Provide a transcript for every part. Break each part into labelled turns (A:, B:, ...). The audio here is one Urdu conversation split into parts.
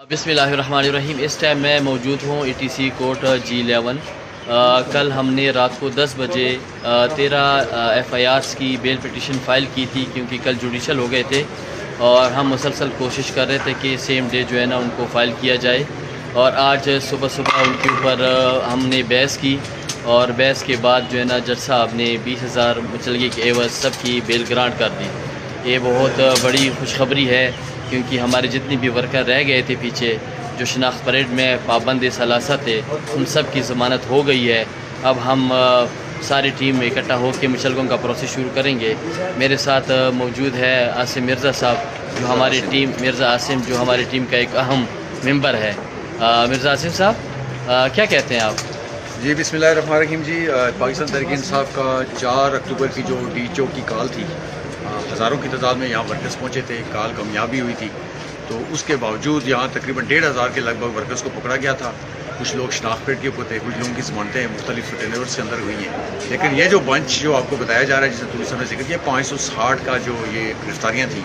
A: بسم اللہ الرحمن الرحیم۔ اس ٹائم میں موجود ہوں E T C court G11۔ کل ہم نے رات کو 10 بجے 13 FIRs کی بیل پٹیشن فائل کی تھی، کیونکہ کل جوڈیشل ہو گئے تھے اور ہم مسلسل کوشش کر رہے تھے کہ سیم ڈے جو ہے نا ان کو فائل کیا جائے، اور آج صبح ان کے اوپر ہم نے بحث کی، اور بحث کے بعد جو ہے نا جج صاحب نے 20,000 مچلگی کے عوض سب کی بیل گرانٹ کر دی۔ یہ بہت بڑی خوشخبری ہے، کیونکہ ہمارے جتنی بھی ورکر رہ گئے تھے پیچھے جو شناخت پریڈ میں پابند ثلاثہ تھے، ان سب کی ضمانت ہو گئی ہے۔ اب ہم ساری ٹیم میں اکٹھا ہو کے مچلگوں کا پروسیس شروع کریں گے۔ میرے ساتھ موجود ہے عاصم مرزا صاحب جو ہماری ٹیم مرزا عاصم جو ہماری ٹیم کا ایک اہم ممبر ہے۔ مرزا عاصم صاحب کیا کہتے ہیں آپ؟
B: جی بسم اللہ الرحمن الرحیم۔ جی پاکستان تحریک انصاف کا 4 اکتوبر کی جو DHO کی کال تھی، ہزاروں کی تعداد میں یہاں ورکرز پہنچے تھے، کال کامیابی ہوئی تھی، تو اس کے باوجود یہاں تقریباً 1,500 کے لگ بھگ ورکرز کو پکڑا گیا تھا۔ کچھ لوگ شناخت پیٹ کے اوپر تھے، کچھ لوگوں کی ضمانتیں مختلف ٹینورز کے اندر ہوئی ہیں، لیکن یہ جو بنچ جو آپ کو بتایا جا رہا ہے، جسے طوری صاحب نے ذکر کیا، 560 کا جو یہ گرفتاریاں تھیں،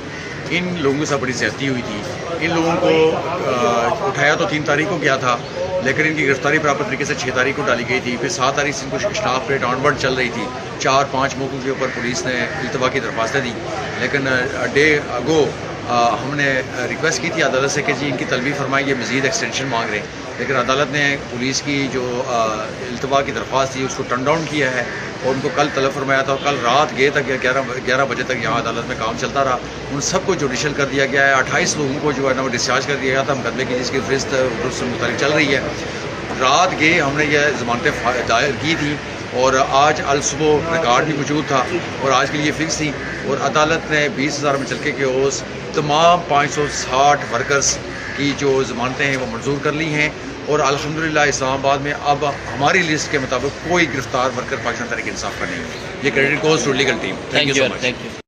B: ان لوگوں کے ساتھ بڑی زیادتی ہوئی تھی۔ ان لوگوں کو اٹھایا تو 3 تاریخ کو کیا تھا، لیکن ان کی گرفتاری پراپر طریقے سے 6 تاریخ کو ڈالی گئی تھی۔ پھر 7 تاریخ سے ان کو شناخت پیٹ آن ورڈ چل رہی تھی۔ 4-5 موقعوں کے اوپر پولیس نے التوا کی درخواستیں دی، لیکن ڈے اگو ہم نے ریکویسٹ کی تھی عدالت سے کہ جی ان کی طلبی فرمائیں، یہ مزید ایکسٹینشن مانگ رہے ہیں، لیکن عدالت نے پولیس کی جو التوا کی درخواست تھی اس کو ٹرن ڈاؤن کیا ہے، اور ان کو کل طلب فرمایا تھا، اور کل رات گئے تک 11 بجے تک یہاں عدالت میں کام چلتا رہا۔ ان سب کو جوڈیشل کر دیا گیا ہے۔ 28 لوگوں کو جو ہے نا وہ ڈسچارج کر دیا گیا تھا مقدمے کی، جس کی فہرست اس سے متعلق چل رہی ہے۔ رات گئے ہم نے یہ ضمانتیں دائر کی تھیں، اور آج الصبح ریکارڈ بھی موجود تھا اور آج کے لیے فکس تھی، اور عدالت نے 20,000 مچلکے کے عوض تمام 560 ورکرز کی جو ضمانتیں ہیں وہ منظور کر لی ہیں، اور الحمدللہ اسلام آباد میں اب ہماری لسٹ کے مطابق کوئی گرفتار ورکر پاکستان تحریک انصاف کا نہیں ہے۔ یہ credit goes to legal team. Thank you so much.